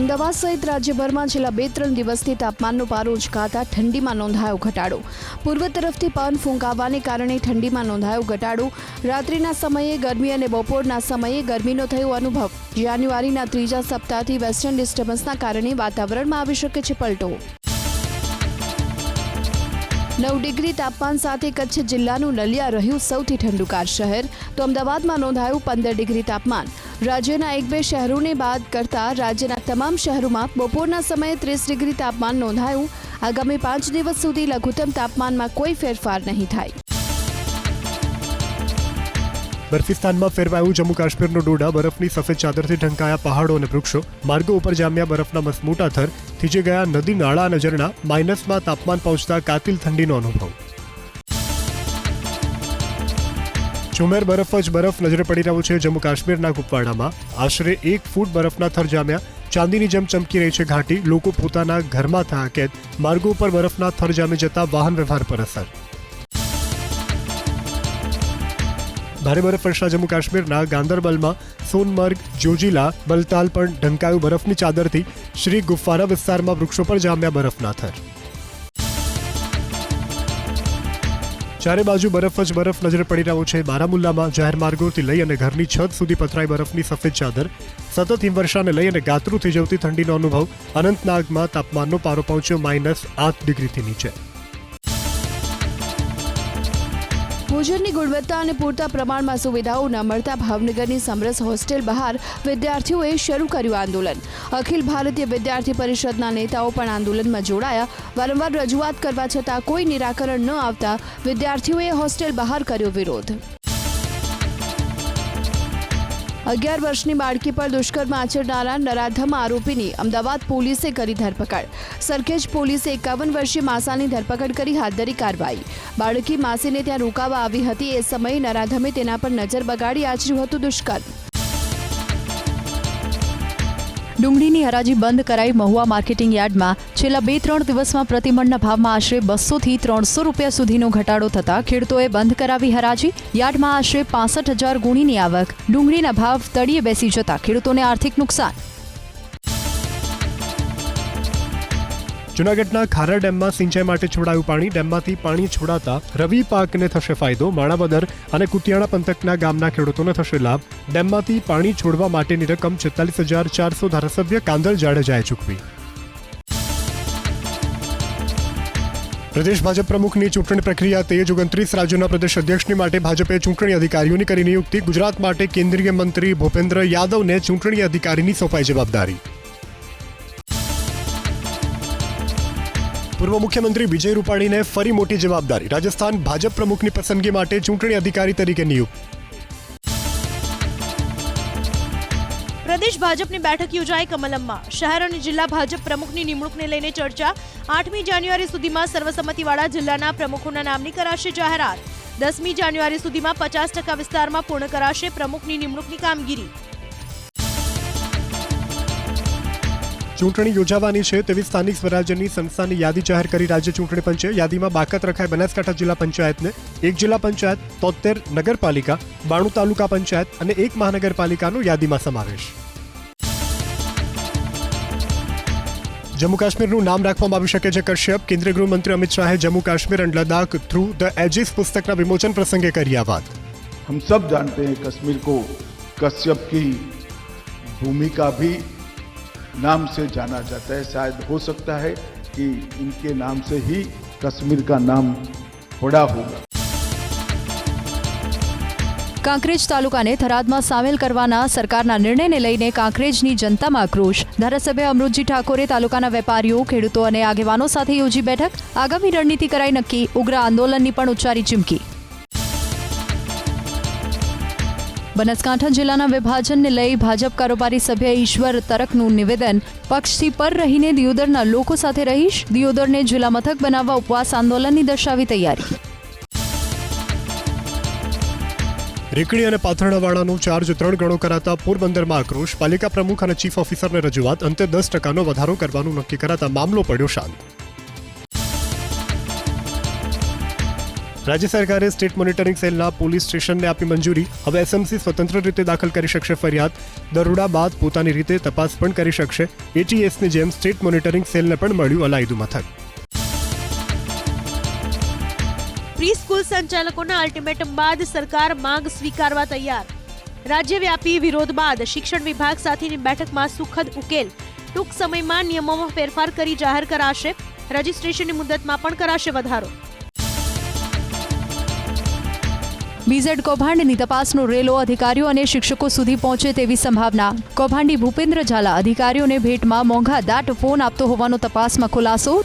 અમદાવાદ સહિત રાજ્યભરમાં છેલ્લા 2-3 દિવસથી તાપમાનનો પારો ઉંચકાતા ઠંડીમાં નોંધાયો ઘટાડો। પૂર્વ તરફથી પવન ફૂંકાવાને કારણે ઠંડીમાં નોંધાયો ઘટાડો। રાત્રિના સમયે ગરમી અને બપોરના સમયે ગરમીનો થયો અનુભવ। જાન્યુઆરીના ત્રીજા સપ્તાહથી વેસ્ટર્ન ડિસ્ટર્બન્સના કારણે વાતાવરણમાં આવી શકે છે પલટો। 9 ડિગ્રી તાપમાન સાથે કચ્છ જિલ્લાનું નલિયા રહ્યું સૌથી ઠંડુકાર શહેર, તો અમદાવાદમાં નોંધાયું 15 ડિગ્રી તાપમાન। રાજ્યના 1-2 શહેરોને બાદ કરતા રાજ્યના તમામ શહેરોમાં બપોરના સમયે 30 ડિગ્રી તાપમાન નોંધાયું। આગામી 5 દિવસ સુધી લઘુત્તમ તાપમાનમાં કોઈ ફેરફાર નહીં થાય। બરફિસ્તાનમાં ફેરવાયું જમ્મુ કાશ્મીરનો ડોડા। બરફની સફેદ ચાદરથી ઢંકાયા પહાડો અને વૃક્ષો। માર્ગો ઉપર જામ્યા બરફના મસમોટા થર। થીજી ગયા નદી નાળા અને ઝરણા। માઇનસમાં તાપમાન પહોંચતા કાતિલ ઠંડીનો અનુભવ। ચુમેર બરફ જ બરફ નજરે પડી રહ્યો છે જમ્મુ કાશ્મીરના કુપવાડામાં। આશરે 1 ફૂટ બરફના થર જામ્યા। ચાંદીની જેમ ચમકી રહી છે ઘાટી। લોકો પોતાના ઘરમાં થયા કેદ। માર્ગો ઉપર બરફના થર જામી જતા વાહન વ્યવહાર પર અસર। ભારે બરફવર્ષા જમ્મુ કાશ્મીરના ગાંદરબલમાં। સોનમર્ગ, જોજીલા, બલતાલ પણ ઢંકાયું બરફની ચાદરથી। શ્રી ગુફારા વિસ્તારમાં વૃક્ષો પર જામ્યા બરફના થર। ચારે બાજુ બરફ જ બરફ નજરે પડી રહ્યો છે બારામુલ્લામાં। જાહેર માર્ગોથી લઈ અને ઘરની છત સુધી પથરાઈ બરફની સફેદ ચાદર। સતત હિમવર્ષાને લઈ અને ગાતરું થઈ જતી ઠંડીનો અનુભવ। અનંતનાગમાં તાપમાનનો પારો પહોંચ્યો -8 ડિગ્રીથી નીચે। ભોજનની ગુણવત્તા અને પૂરતા પ્રમાણમાં સુવિધાઓ ન મળતા ભાવનગરની સમરસ હોસ્ટેલ બહાર વિદ્યાર્થીઓએ શરૂ કર્યું આંદોલન। અખિલ ભારતીય વિદ્યાર્થી પરિષદના નેતાઓ પણ આંદોલનમાં જોડાયા। વારંવાર રજૂઆત કરવા છતાં કોઈ નિરાકરણ ન આવતા વિદ્યાર્થીઓએ હોસ્ટેલ બહાર કર્યો વિરોધ। 11 વર્ષની બાળકી પર દુષ્કર્મ આચરનારા નરાધમ આરોપીની અમદાવાદ પોલીસે કરી ધરપકડ। સરખેજ પોલીસે 51 વર્ષીય માસાની ધરપકડ કરી હાથ ધરી કાર્યવાહી। બાળકી માસીને ત્યાં રોકાવા આવી હતી એ સમયે નરાધમે તેના પર નજર બગાડી આચર્યું હતું દુષ્કર્મ। ડુંગળીની હરાજી બંધ કરાઈ મહુવા માર્કેટિંગ યાર્ડમાં। છેલ્લા 2-3 દિવસમાં પ્રતિમણના ભાવમાં આશરે 200 થી 300 રૂપિયા સુધીનો ઘટાડો થતા ખેડૂતોએ બંધ કરાવી હરાજી। યાર્ડમાં આશરે 65,000 ગુણીની આવક। ડુંગળીના ભાવ તળિયે બેસી જતા ખેડૂતોને આર્થિક નુકસાન। જૂનાગઢના ખારા ડેમમાં સિંચાઈ માટે છોડાયું પાણી। ડેમમાંથી પાણી છોડાતા રવિ પાકને થશે ફાયદો। માણાવદર અને કુતિયાણા પંથકના ગામના ખેડૂતોને થશે લાભ। ડેમમાંથી પાણી છોડવા માટેની રકમ 46,400 ધારાસભ્ય કાંદલ જાડેજાએ ચૂકવી। પ્રદેશ ભાજપ પ્રમુખની ચૂંટણી પ્રક્રિયા તેજ। 29 રાજ્યોના પ્રદેશ અધ્યક્ષની માટે ભાજપે ચૂંટણી અધિકારીઓની કરી નિયુક્તિ। ગુજરાત માટે કેન્દ્રીય મંત્રી ભૂપેન્દ્ર યાદવને ચૂંટણી અધિકારીની સોંપાઈ જવાબદારી। પૂર્વ મુખ્યમંત્રી વિજય રૂપાણીને ફરી મોટી જવાબદારી। રાજસ્થાન ભાજપ પ્રમુખની પસંદગી માટે ચૂંટણી અધિકારી તરીકે નિયુક્ત। પ્રદેશ ભાજપની બેઠક યોજાઈ કમલમમાં। શહેર અને જિલ્લા ભાજપ પ્રમુખની નિમણૂકને લઈને ચર્ચા। 8મી જાન્યુઆરી સુધીમાં સર્વસંમતિવાળા જિલ્લાના પ્રમુખોના નામની કરાશે જાહેરાત। 10મી જાન્યુઆરી સુધીમાં 50% વિસ્તારમાં પૂર્ણ કરાશે પ્રમુખની નિમણૂકની કામગીરી। ચૂંટણી યોજાવાની છે તેવી સ્થાનિક સ્વરાજ્યની સંસ્થાની યાદી જાહેર કરી રાજ્ય ચૂંટણી પંચે। યાદીમાં બાકાત રખાય બનાસકાંઠા જિલ્લા પંચાયતને। 1 જિલ્લા પંચાયત, 73 નગરપાલિકા, 92 તાલુકા પંચાયત અને 1 મહાનગરપાલિકાનો યાદીમાં સમાવેશ। જમ્મુ કાશ્મીરનું નામ રાખવામાં આવી શકે છે કશ્યપ। કેન્દ્રીય ગૃહમંત્રી અમિત શાહે જમ્મુ કાશ્મીર એન્ડ લદ્દાખ થ્रू ધ એजिस પુસ્તકના વિમોચન પ્રસંગે કરી આ વાત। हम सब जानते हैं कश्मीर को कश्यप की भूमिका भी नाम से जाना जाता है। शायद हो सकता है कि इनके नाम से ही कश्मीर का नाम पड़ा होगा। કાંકરેજ તાલુકાને થરાદમાં સામેલ કરવાના સરકારના નિર્ણયને લઈને કાંકરેજની જનતામાં આક્રોશ। ધારાસભ્ય અમૃતજી ઠાકોરે તાલુકાના વેપારીઓ, ખેડૂતો અને આગેવાનો સાથે યોજી બેઠક। આગામી રણનીતિ કરાઈ નક્કી। ઉગ્ર આંદોલનની પણ ઉચ્ચારી ચીમકી। બનાસકાંઠા જિલ્લાના વિભાજનને લઈ ભાજપ કારોબારી સભ્ય ઈશ્વર તરકનું નિવેદન। પક્ષથી પર રહીને દિયોદરના લોકો સાથે રહીશ। દિયોદરને જિલ્લા મથક બનાવવા ઉપવાસ આંદોલનની દર્શાવી તૈયારી। રેકડી અને પાથરણાવાળાનો ચાર્જ 3 ગણો કરાતા પોરબંદરમાં આક્રોશ। પાલિકા પ્રમુખ અને ચીફ ઓફિસરને રજૂઆત। અંતે 10% વધારો કરવાનું નક્કી કરાતા મામલો પડ્યો શાંત। રાજ્ય સરકારે સ્ટેટ મોનિટરિંગ સેલના પોલીસ સ્ટેશનને આપી મંજૂરી. હવે એસએમસી સ્વતંત્ર રીતે દાખલ કરી શકશે ફરિયાદ. દરોડા બાદ પોતાની રીતે તપાસ પણ કરી શકશે. એટીએસની જેમ સ્ટેટ મોનિટરિંગ સેલને પણ મળ્યું અલાયદું મથક. પ્રી સ્કૂલ સંચાલકોના અલ્ટિમેટમ બાદ સરકાર માંગ સ્વીકારવા તૈયાર. રાજ્યવ્યાપી વિરોધ બાદ શિક્ષણ વિભાગ સાથેની બેઠકમાં સુખદ ઉકેલ. ટૂંક સમયમાં નિયમોમાં ફેરફાર કરી જાહેર કરાશે. રજીસ્ટ્રેશનની મુદતમાં પણ કરાશે વધારો. બીઝેડ કૌભાંડની તપાસનો રેલો અધિકારીઓ અને શિક્ષકો સુધી પહોંચે તેવી સંભાવના. કૌભાંડી ભૂપેન્દ્ર ઝાલા અધિકારીઓને ભેટમાં મોંઘા દાટ ફોન આપતો હોવાનો તપાસમાં ખુલાસો.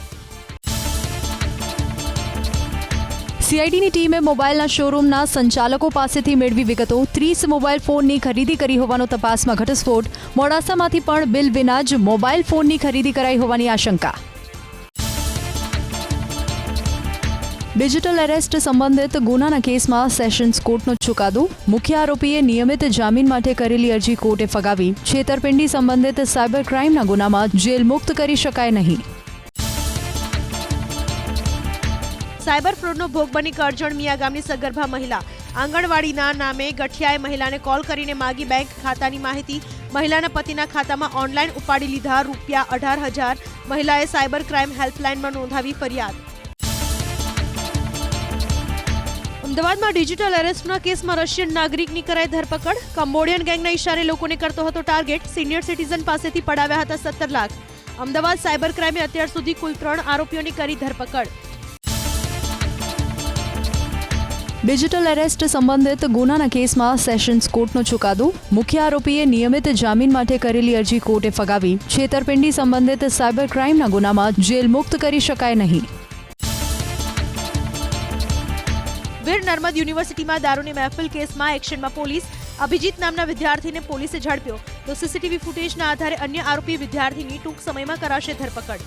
સીઆઈડીની ટીમે મોબાઈલના શોરૂમના સંચાલકો પાસેથી મેળવી વિગતો. 30 મોબાઈલ ફોનની ખરીદી કરી હોવાનો તપાસમાં ઘટસ્ફોટ. મોડાસામાંથી પણ બિલ વિના જ મોબાઈલ ફોનની ખરીદી કરાઈ હોવાની આશંકા. ડિજિટલ એરેસ્ટ સંબંધિત ગુનાના કેસમાં સેશન્સ કોર્ટનો ચુકાદો. મુખ્ય આરોપીએ નિયમિત જામીન માટે કરેલી અરજી કોર્ટે ફગાવી. છેતરપિંડી સંબંધિત સાયબર ક્રાઇમના ગુનામાં જેલ મુક્ત કરી શકાય નહીં. સાયબર ફ્રોડનો ભોગ બની કરજણ મિયા ગામની સગર્ભા મહિલા. આંગણવાડીના નામે ગઠિયાએ મહિલાને કોલ કરીને માગી બેંક ખાતાની માહિતી. મહિલાના પતિના ખાતામાં ઓનલાઈન ઉપાડી લીધા ₹18,000. મહિલાએ સાયબર ક્રાઇમ હેલ્પલાઇનમાં નોંધાવી ફરિયાદ. અમદાવાદમાં ડિજિટલ એરેસ્ટના કેસમાં રશિયન નાગરિકની કરાઈ ધરપકડ. કંબોડિયન ગેંગના ઇશારે લોકોને કરતો હતો ટાર્ગેટ. સિનિયર સિટીઝન પાસેથી પડાવ્યા હતા 17 લાખ. અમદાવાદ સાયબર ક્રાઇમે અત્યાર સુધી કુલ 3 આરોપીઓની કરી ધરપકડ. ડિજિટલ એરેસ્ટ સંબંધિત ગુનાના કેસમાં સેશન્સ કોર્ટનો ચુકાદો. મુખ્ય આરોપીએ નિયમિત જામીન માટે કરેલી અરજી કોર્ટે ફગાવી. છેતરપિંડી સંબંધિત સાયબર ક્રાઇમના ગુનામાં જેલ મુક્ત કરી શકાય નહીં. વીર નર્મદ યુનિવર્સિટીમાં દારૂની મહેફિલ કેસમાં એક્શનમાં પોલીસ. અભિજીત નામના વિદ્યાર્થીને પોલીસે ઝડપ્યો. તો સીસીટીવી ફૂટેજના આધારે અન્ય આરોપી વિદ્યાર્થીની ટૂંક સમયમાં કરાશે ધરપકડ.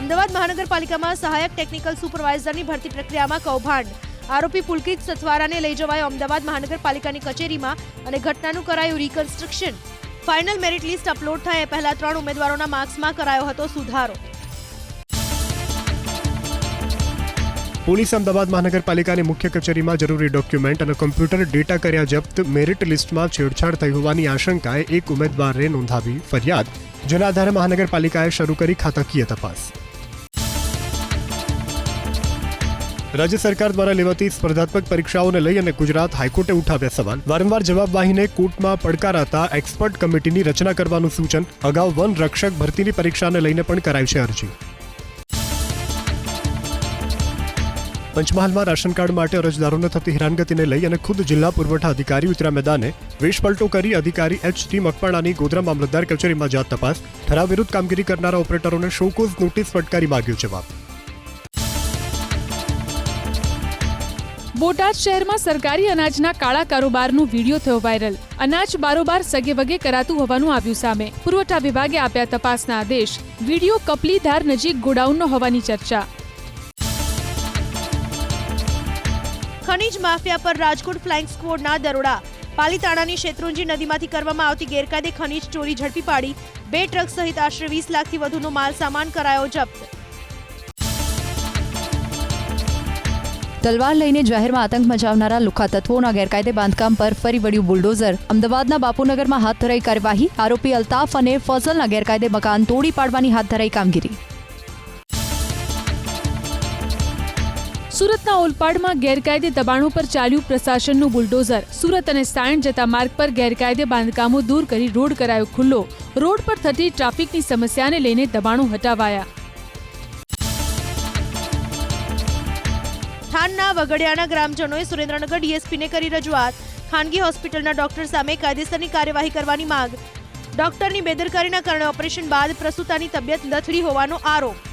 અમદાવાદ મહાનગરપાલિકામાં સહાયક ટેકનિકલ સુપરવાઇઝરની ભરતી પ્રક્રિયામાં કૌભાંડ. આરોપી પુલકિત સથવારાને લઈ જવાયો અમદાવાદ મહાનગરપાલિકાની કચેરીમાં અને ઘટનાનું કરાયું reconstruction. Final merit list upload થાય એ પહેલા 3 ઉમેદવારોના માર્ક્સમાં કરાયો હતો સુધારો. પોલીસ અમદાવાદ મહાનગરપાલિકાની મુખ્ય કચેરીમાં જરૂરી ડોક્યુમેન્ટ અને કમ્પ્યુટર ડેટા કર્યા જપ્ત. મેરિટ લિસ્ટમાં છેડછાડ થઈ હોવાની આશંકાએ એક ઉમેદવારે નોંધાવી ફરિયાદ. જેના આધારે મહાનગરપાલિકાએ શરૂ કરી ખાતાકીય તપાસ. રાજ્ય સરકાર દ્વારા લેવાતી સ્પર્ધાત્મક પરીક્ષાઓને લઈ અને ગુજરાત હાઈકોર્ટે ઉઠાવ્યા સવાલ. વારંવાર જવાબવાહીને કોર્ટમાં પડકારાતા એક્સપર્ટ કમિટીની રચના કરવાનું સૂચન. અગાઉ વન રક્ષક ભરતીની પરીક્ષાને લઈને પણ કરાઈ છે અરજી. પંચમહાલમાં રાશન કાર્ડ માટે અરજદારોને થતી હેરાનગતિને લઈ અને ખુદ જિલ્લા પુરવઠા અધિકારી ઉતર્યા મેદાને. વેશપલટો કરી અધિકારી H.T. મકવાણાની ગોધરા મામલતદાર કચેરીમાં જાત તપાસ. ઠરાવ વિરુદ્ધ કામગીરી કરનારા ઓપરેટરોને શોકોઝ નોટિસ ફટકારી માંગ્યો જવાબ. બોટાદ શહેરમાં સરકારી અનાજના કાળા કારોબારનો વિડીયો થયો વાયરલ. અનાજ બારોબાર સગે વગે કરાતું હોવાનું આવ્યું સામે. પુરવઠા વિભાગે આપ્યા તપાસના આદેશ. વિડીયો કપલીધાર નજીક ગોડાઉનનો હોવાની ચર્ચા. ખનીજ માફિયા પર રાજકોટ ફ્લાઇંગ સ્ક્વોડના દરોડા. પાલીતાણાની શેત્રુંજી નદીમાંથી કરવામાં આવતી ગેરકાયદે ખનીજ ચોરી ઝડપી પાડી. 2 ટ્રક સહિત આશરે 20 લાખથી વધુનો માલ સામાન કરાયો જપ્ત. તલવાર લઈને જાહેરમાં આતંક મચાવનારા લુખ્ખા તત્વોના ગેરકાયદે બાંધકામ પર ફરી વળ્યું બુલડોઝર. અમદાવાદના બાપુનગરમાં હાથ ધરાઈ કાર્યવાહી. આરોપી અલ્તાફ અને ફઝલના ગેરકાયદે મકાન તોડી પાડવાની હાથ ધરાઈ કામગીરી. સુરતના ઓલપાડમાં ગેરકાયદે દબાણો પર ચાલ્યું પ્રશાસનનું બુલડોઝર. સુરત અને સાયણ જતા માર્ગ પર ગેરકાયદે બાંધકામો દૂર કરી રોડ કરાયો ખુલ્લો. રોડ પર થતી ટ્રાફિકની સમસ્યાને લઈને દબાણો હટાવાયા. થાનના વગડિયાના ગ્રામજનોએ સુરેન્દ્રનગર ડીએસપીને કરી રજૂઆત. ખાનગી હોસ્પિટલના ડોક્ટર સામે કાયદેસરની કાર્યવાહી કરવાની માંગ. ડોક્ટરની બેદરકારીના કારણે ઓપરેશન બાદ પ્રસૂતાની તબિયત લથડી હોવાનો આરોપ.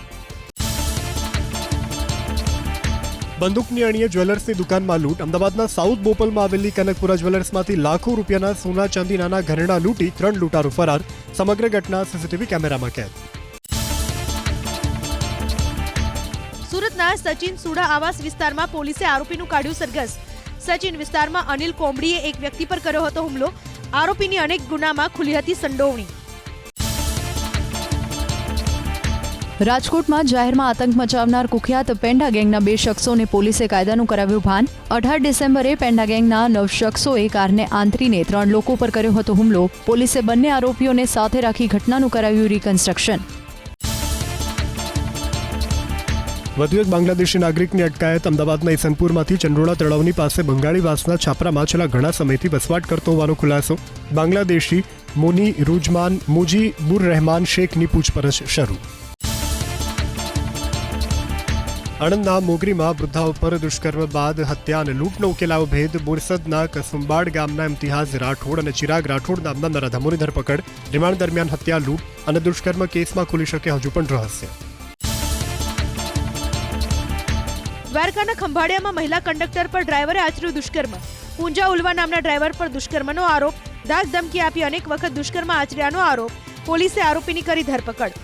બંદૂકની અણીએ જ્વેલર્સની દુકાનમાં લૂંટ. અમદાવાદના સાઉથ બોપલમાં આવેલી કનકપુરા જ્વેલર્સમાંથી લાખો રૂપિયાના સોના ચાંદીના ઘરેણાં લૂંટી 3 લૂંટારૂ ફરાર. સમગ્ર ઘટના સીસીટીવી કેમેરામાં કેદ. સુરતના સચિન સુડા આવાસ વિસ્તારમાં પોલીસે આરોપીનું કાઢ્યું સરઘસ. સચિન વિસ્તારમાં અનિલ કોમડીએ એક વ્યક્તિ પર કર્યો હતો હુમલો. આરોપીની અનેક ગુનામાં ખુલી હતી સંડોવણી. રાજકોટમાં જાહેરમાં આતંક મચાવનાર કુખ્યાત પેંડા ગેંગના 2 શખ્સોને પોલીસે કાયદાનું કરાવ્યું ભાન. 18 ડિસેમ્બરે પેંડા ગેંગના 9 શખ્સોએ કારને આંતરીને 3 લોકો પર કર્યો હતો હુમલો. પોલીસે બંને આરોપીઓને સાથે રાખી ઘટનાનું કરાવ્યું રિકન્સ્ટ્રક્શન. વધુ એક બાંગ્લાદેશી નાગરિકની અટકાયત. અમદાવાદના ઈસનપુરમાંથી ચંડોળા તળાવની પાસે બંગાળીવાસના છાપરામાં છેલ્લા ઘણા સમયથી વસવાટ કરતો હોવાનો ખુલાસો. બાંગ્લાદેશી મોની રૂજમાન મુજીબુર રહેમાન શેખની પૂછપરછ શરૂ. આણંદના મોગરીમાં વૃદ્ધા ઉપર દુષ્કર્મ બાદ હત્યા અને લૂંટનો ઉકેલાયો ભેદ. બોરસદના કસુંબાડ ગામના ઇમ્તિહાઝ રાઠોડ અને ચિરાગ રાઠોડ નામના નરાધમોની ધરપકડ. રિમાન્ડ દરમિયાન હત્યા, લૂંટ અને દુષ્કર્મ કેસમાં ખુલી શકે હજુ પણ રહસ્ય. દ્વારકાના ખંભાળિયામાં મહિલા કંડક્ટર પર ડ્રાઈવરે આચર્યું દુષ્કર્મ. પૂંજા ઉલવા નામના ડ્રાઈવર પર દુષ્કર્મનો આરોપ. ધાક ધમકી આપી અનેક વખત દુષ્કર્મ આચર્યાનો આરોપ. પોલીસે આરોપીની કરી ધરપકડ.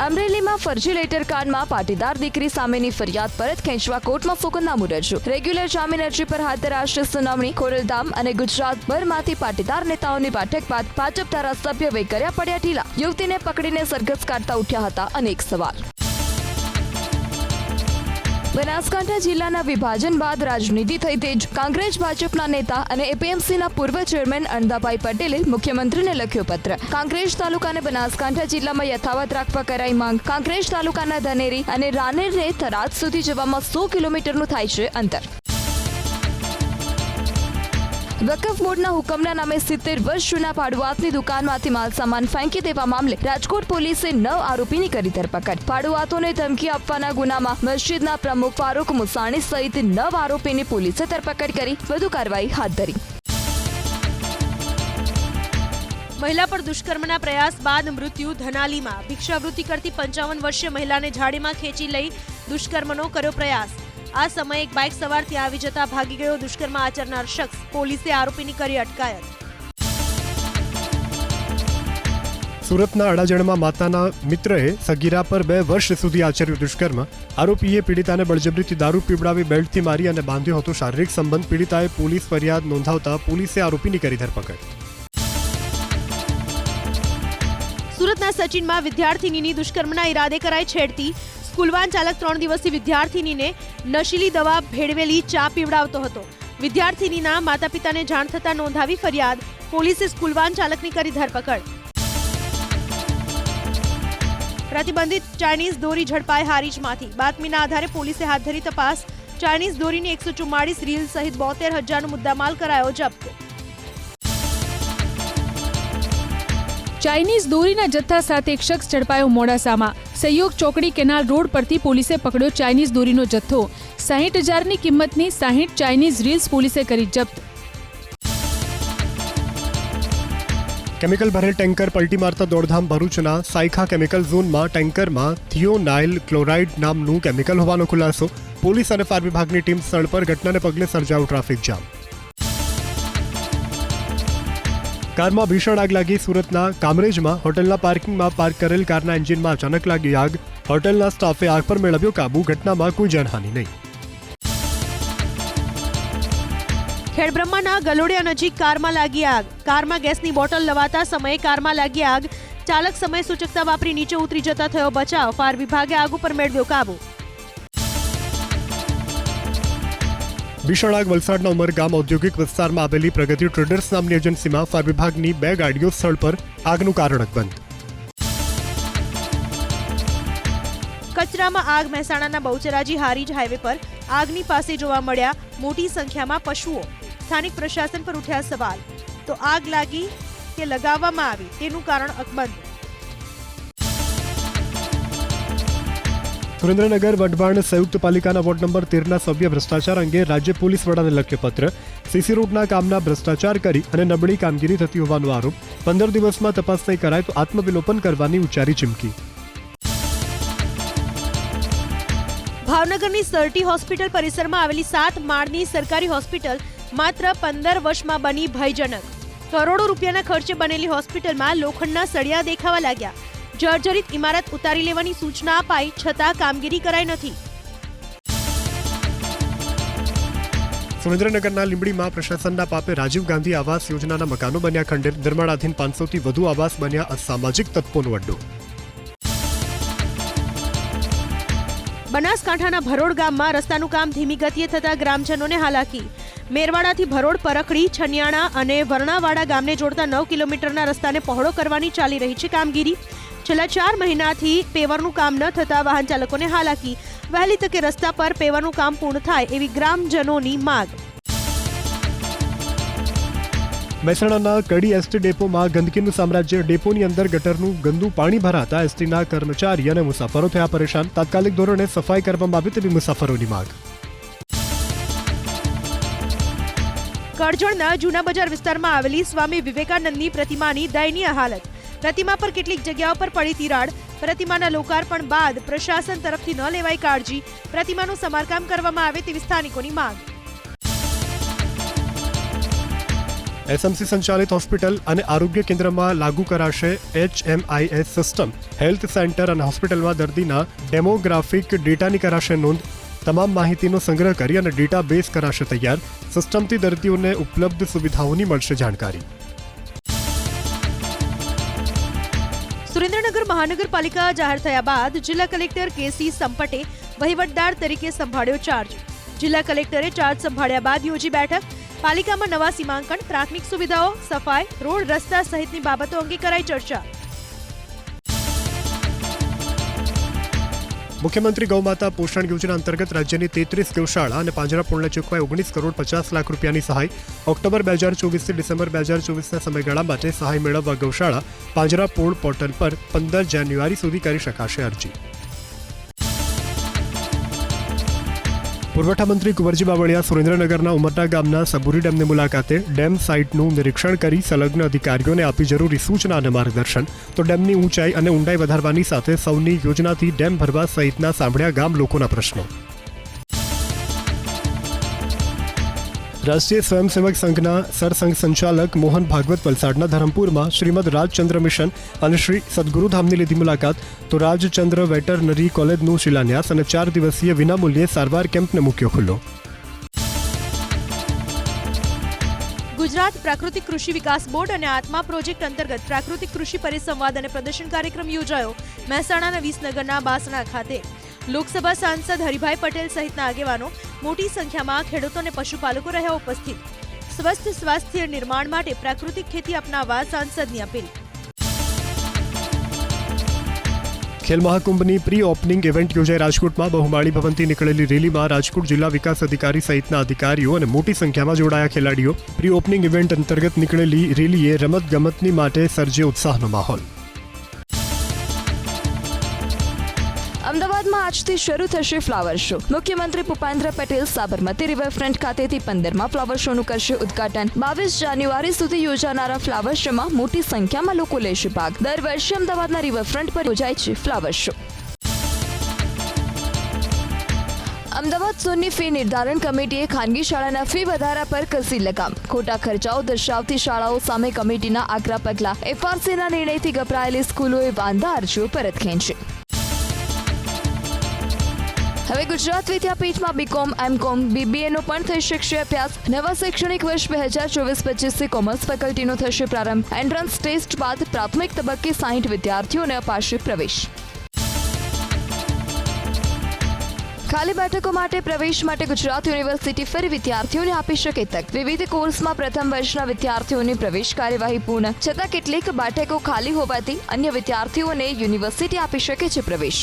અમરેલીમાં ફરજી લેટર કાંડમાં પાટીદાર દીકરી સામેની ફરિયાદ પરત ખેંચવા કોર્ટમાં સોગંદનામું રજૂ. રેગ્યુલર જામીન અરજી પર હાથ ધરાશે સુનાવણી. ખોરલધામ અને ગુજરાતભરમાંથી પાટીદાર નેતાઓની બેઠક બાદ ભાજપ ધારાસભ્ય વૈકર્યા પડ્યા ઢીલા. યુવતીને પકડીને સરઘસ કાઢતા ઉઠ્યા હતા અનેક સવાલ. બનાસકાંઠા જિલ્લાના વિભાજન બાદ રાજનીતિ થઈ તેજ. કોંગ્રેસ ભાજપના નેતા અને એપીએમસીના પૂર્વ ચેરમેન અનંદાભાઈ પટેલે મુખ્યમંત્રીને લખ્યો પત્ર. કોંગ્રેસ તાલુકાને બનાસકાંઠા જિલ્લામાં યથાવત રાખવા કરાઈ માંગ. કોંગ્રેસ તાલુકાના ધનેરી અને રાનેરને થરાદ સુધી જવામાં 100 કિલોમીટરનું થાય છે અંતર. વકફ બોર્ડના હુકમના નામે 70 વર્ષ જૂના ભાડુઆતની દુકાનમાંથી માલસામાન ફેંકી દેવા મામલે રાજકોટ પોલીસે 9 આરોપીની કરી ધરપકડ. ભાડુઆતોને ધમકી આપવાના ગુનામાં મસ્જિદના પ્રમુખ ફારૂક મુસાણી સહિત 9 આરોપીની પોલીસે ધરપકડ કરી વધુ કાર્યવાહી હાથ ધરી. મહિલા પર દુષ્કર્મના પ્રયાસ બાદ મૃત્યુ. ધનાલીમાં ભિક્ષાવૃત્તિ કરતી 55 વર્ષીય મહિલાને ઝાડીમાં ખેંચી લઈ દુષ્કર્મનો કર્યો પ્રયાસ. આ સમયે એક બાઇક સવાર ત્યાં આવી જતા ભાગી ગયો દુષ્કર્મ આચરનાર શખ્સ. પોલીસે આરોપીની કરી અટકાયત. સુરતના અડાજણમાં માતાના મિત્રએ સગીરા પર 2 વર્ષ સુધી આચર્યું દુષ્કર્મ. આરોપીએ પીડિતાને બળજબરીથી દારૂ પીવડાવી બેલ્ટથી મારી અને બાંધ્યો હતો શારીરિક સંબંધ. પીડિતાએ પોલીસ ફરિયાદ નોંધાવતા પોલીસે આરોપીની કરી ધરપકડ. સુરતના સચિનમાં વિદ્યાર્થીનીની દુષ્કર્મના ઈરાદે કરાઈ છેડતી. સ્કૂલ વાન ચાલક 3 દિવસથી વિદ્યાર્થીનીને નશીલી દવા ભેળવેલી ચા પીવડાવતો હતો. વિદ્યાર્થીનીના માતા પિતાને જાણ થતાં નોંધાવી ફરિયાદ. પોલીસે સ્કૂલ વાન ચાલકની કરી ધરપકડ. પ્રતિબંધિત ચાઇનીઝ દોરી ઝડપાઈ હારીજમાંથી. બાતમીના આધારે પોલીસે હાથ ધરી તપાસ. ચાઇનીઝ દોરીની 144 રીલ સહિત 72,000નો મુદ્દામાલ કરાયો જપ્ત. ચાઇનીઝ દોરીના જથ્થા સાથે એક શખ્સ ઝડપાયો મોડાસામાં. સહયોગ ચોકડી કેનાલ રોડ પરથી પોલીસે પકડ્યો ચાઇનીઝ દોરીનો જથ્થો. 60,000ની કિંમતની 60 ચાઇનીઝ રીલ્સ પોલીસે કરી જપ્ત. કેમિકલ ભરેલ ટેન્કર પલટી મારતા દોડધામ. ભરૂચના સાયખા કેમિકલ ઝોનમાં ટેન્કરમાં થિયોનાઇલ ક્લોરાઇડ નામનું કેમિકલ હોવાનો ખુલાસો. પોલીસ અને ફાયર વિભાગની ટીમ સ્થળ પર. ઘટનાને પગલે સર્જાયો ટ્રાફિક જામ. કારમાં ભીષણ આગ લાગી. સુરતના કામરેજમાં હોટલના પાર્કિંગમાં પાર્ક કરેલ કારના એન્જિનમાં અચાનક લાગી આગ. હોટલના સ્ટાફે આગ પર મેળવ્યો કાબુ. ઘટનામાં કોઈ જાનહાનિ નહીં. ખેડબ્રહ્માના ગલોડિયા નજીક કારમાં લાગી આગ. કારમાં ગેસની બોટલ લવાતા સમયે કારમાં લાગી આગ. ચાલક સમય સૂચકતા વાપરી નીચે ઉતરી જતા થયો બચાવ. ફાયર વિભાગે આગ ઉપર મેળવ્યો કાબુ. ભીષણ આગ વલસાડના ઉમરગામ ઔદ્યોગિક વિસ્તારમાં આવેલી પ્રગતિ ટ્રેડર્સ નામની એજન્સીમાં. ફાયર વિભાગની 2 ગાડીઓ સ્થળ પર. આગનું કારણ અકબંધ. કચરામાં આગ. મહેસાણાના બહુચરાજી હારીજ હાઈવે પર આગની પાસે જોવા મળ્યા મોટી સંખ્યામાં પશુઓ. સ્થાનિક પ્રશાસન પર ઉઠ્યા સવાલ. તો આગ લાગી કે લગાવવામાં આવી તેનું કારણ અકબંધ. સુરેન્દ્રનગર વઢવાણ સંયુક્ત પાલિકાના વોર્ડ નંબર 13ના સભ્ય ભ્રષ્ટાચાર અંગે રાજ્ય પોલીસ વડાને લખ્યો પત્ર. સીસી રોડના કામના ભ્રષ્ટાચાર કરી અને નબળી કામગીરી થતી હોવાનો આરોપ. 15 દિવસમાં તપાસ નહીં કરાય તો આત્મવિલોપન કરવાની ઉચ્ચારી ચીમકી. ભાવનગરની સરટી હોસ્પિટલ પરિસરમાં આવેલી 7 માળની સરકારી હોસ્પિટલ માત્ર 15 વર્ષમાં બની ભયજનક. કરોડો રૂપિયાના ખર્ચે બનેલી હોસ્પિટલમાં લોખંડના સળિયા દેખાવા લાગ્યા. જર્જરિત ઇમારત ઉતારી લેવાની સૂચના અપાઈ છતાં કામગીરી કરાઈ નથી. સુરેન્દ્રનગરના લીંબડીમાં પ્રશાસનના પાપે રાજીવ ગાંધી આવાસ યોજનાના મકાનો બન્યા ખંડેર, નિર્માણાધીન 500થી વધુ આવાસ બન્યા અસામાજિક તત્વોનો અડ્ડો. બનાસકાંઠાના ભરોડ ગામમાં રસ્તાનું કામ ધીમી ગતિએ થતા ગ્રામજનોને હાલાકી. મેરવાડાથી ભરોડ, પરખડી, છનિયાણા અને વર્ણાવાડા ગામને જોડતા 9 કિલોમીટરના રસ્તાને પહોળો કરવાની ચાલી રહી છે કામગીરી. છેલ્લા 4 મહિનાથી પેવરનું કામ ન થતા વાહન ચાલકોને હાલાકી. વહેલી તકે રસ્તા પર પેવરનું કામ પૂર્ણ થાય એવી ગ્રામજનોની માંગ. મહેસાણાના કડી એસટી ડેપોમાં ગંદકીનું સામ્રાજ્ય. ડેપોની અંદર ગટરનું ગંદુ પાણી ભરાતા એસટીના કર્મચારી અને મુસાફરો થયા પરેશાન. તાત્કાલિક ધોરણે સફાઈ કરવામાં આવે તેવી મુસાફરોની માંગ. કરજણના જૂના બજાર વિસ્તારમાં આવેલી સ્વામી વિવેકાનંદની પ્રતિમાની દયનીય હાલત. પ્રતિમા પર કેટલીક જગ્યાઓ પર પડી તિરાડ. પ્રતિમાના લોકાર્પણ બાદ પ્રશાસન તરફથી ન લેવાઈ કાળજી. પ્રતિમાનું સમારકામ કરવામાં આવે તેવી સ્થાનિકોની માંગ. એસએમસી સંચાલિત હોસ્પિટલ અને આરોગ્ય કેન્દ્રમાં લાગુ કરાશે HMIS સિસ્ટમ. હેલ્થ સેન્ટર અને હોસ્પિટલમાં દર્દીના ડેમોગ્રાફિક ડેટાની કરાશે નોંધ. તમામ માહિતીનો સંગ્રહ કરી અને ડેટાબેઝ કરાશે તૈયાર. સિસ્ટમથી દર્દીઓને ઉપલબ્ધ સુવિધાઓની મળશે જાણકારી. સુરેન્દ્રનગર મહાનગરપાલિકા જાહેર થયા બાદ જિલ્લા કલેક્ટર KC સંપટે વહીવટદાર તરીકે સંભાળ્યો ચાર્જ. જિલ્લા કલેક્ટરે ચાર્જ સંભાળ્યા બાદ યોજી બેઠક. પાલિકામાં નવા સીમાંકન, પ્રાથમિક સુવિધાઓ, સફાઈ, રોડ રસ્તા સહિતની બાબતો અંગે કરાઈ ચર્ચા. મુખ્યમંત્રી ગૌમાતા પોષણ યોજના અંતર્ગત રાજ્યની 33 ગૌશાળા અને પાંજરાપોળને ચૂકવાઈ 19 કરોડ 50 લાખ રૂપિયાની સહાય. ઓક્ટોબર 2024 થી ડિસેમ્બર 2024ના સમયગાળા માટે સહાય મેળવવા ગૌશાળા પાંજરાપોળ પોર્ટલ પર 15 જાન્યુઆરી સુધી કરી શકાશે અરજી. પુરવઠા મંત્રી કુંવરજી બાવળિયા સુરેન્દ્રનગરના ઉમરડા ગામના સબુરી ડેમની મુલાકાતે. ડેમ સાઇટનું નિરીક્ષણ કરી સંલગ્ન અધિકારીઓને આપી જરૂરી સૂચના અને માર્ગદર્શન. તો ડેમની ઊંચાઈ અને ઊંડાઈ વધારવાની સાથે સૌની યોજનાથી ડેમ ભરવા સહિતના સાંભળ્યા ગામ લોકોના પ્રશ્નો. રાષ્ટ્રીય સ્વયંસેવક સંઘના સરસંઘ સંચાલક મોહન ભાગવત વલસાડના ધરમપુરમાં શ્રીમદ રાજચંદ્ર મિશન અને શ્રી સદગુરુધામની લીધી મુલાકાત. તો રાજચંદ્ર વેટરનરી કોલેજનું શિલાન્યાસ અને 4 દિવસીય વિનામૂલ્યે સારવાર કેમ્પને મૂક્યો ખુલ્લો. ગુજરાત પ્રાકૃતિક કૃષિ વિકાસ બોર્ડ અને આત્મા પ્રોજેક્ટ અંતર્ગત પ્રાકૃતિક કૃષિ પરિસંવાદ અને પ્રદર્શન કાર્યક્રમ યોજાયો મહેસાણાના વિસનગરના બાસણા ખાતે. લોકસભા સાંસદ હરિભાઈ પટેલ સહિતના આગેવાનો, મોટી સંખ્યામાં ખેડૂતો અને પશુપાલકો રહ્યા ઉપસ્થિત. સ્વસ્થ સ્વાસ્થ્ય નિર્માણ માટે પ્રાકૃતિક ખેતી અપનાવવા સાંસદની અપીલ. ખેલ મહાકુંભની પ્રી ઓપનિંગ ઇવેન્ટ યોજાઈ રાજકોટમાં. બહુમાળી ભવનથી નીકળેલી રેલીમાં રાજકોટ જિલ્લા વિકાસ અધિકારી સહિતના અધિકારીઓ અને મોટી સંખ્યામાં જોડાયા ખેલાડીઓ. પ્રી ઓપનિંગ ઇવેન્ટ અંતર્ગત નીકળેલી રેલીએ રમતગમતની માટે સર્જ્યો ઉત્સાહનો માહોલ. અમદાવાદમાં આજથી શરૂ થશે ફ્લાવર શો. મુખ્યમંત્રી ભૂપેન્દ્ર પટેલ સાબરમતી રિવરફ્રન્ટ ખાતેથી 15મા ફ્લાવર શોનું કરશે ઉદ્ઘાટન. 22 જાન્યુઆરી સુધી યોજાનારા ફ્લાવર શોમાં મોટી સંખ્યામાં લોકો લેશે ભાગ. દર વર્ષે અમદાવાદના રિવરફ્રન્ટ પર યોજાય છે ફ્લાવર શો. અમદાવાદ ઝોનની ફી નિર્ધારણ કમિટીએ ખાનગી શાળાના ફી વધારા પર કસી લગામ. ખોટા ખર્ચાઓ દર્શાવતી શાળાઓ સામે કમિટીના આકરા પગલાં. FRCના નિર્ણયથી ગભરાયેલી સ્કૂલોએ વાંધા અરજીઓ પરત ખેંચી. હવે ગુજરાત વિદ્યાપીઠમાં BCom, MCom, BBAનો પણ થઈ શકશે અભ્યાસ. નવા શૈક્ષણિક વર્ષ 2024-25થી કોમર્સ ફેકલ્ટીનો થશે પ્રારંભ. એન્ટ્રન્સ ટેસ્ટ બાદ પ્રાથમિક તબક્કે 60 વિદ્યાર્થીઓને અપાશે પ્રવેશ. ખાલી બેઠકો માટે પ્રવેશ માટે ગુજરાત યુનિવર્સિટી ફરી વિદ્યાર્થીઓને આપી શકે તક. વિવિધ કોર્સમાં પ્રથમ વર્ષના વિદ્યાર્થીઓની પ્રવેશ કાર્યવાહી પૂર્ણ. છતાં કેટલીક બેઠકો ખાલી હોવાથી અન્ય વિદ્યાર્થીઓને યુનિવર્સિટી આપી શકે છે પ્રવેશ.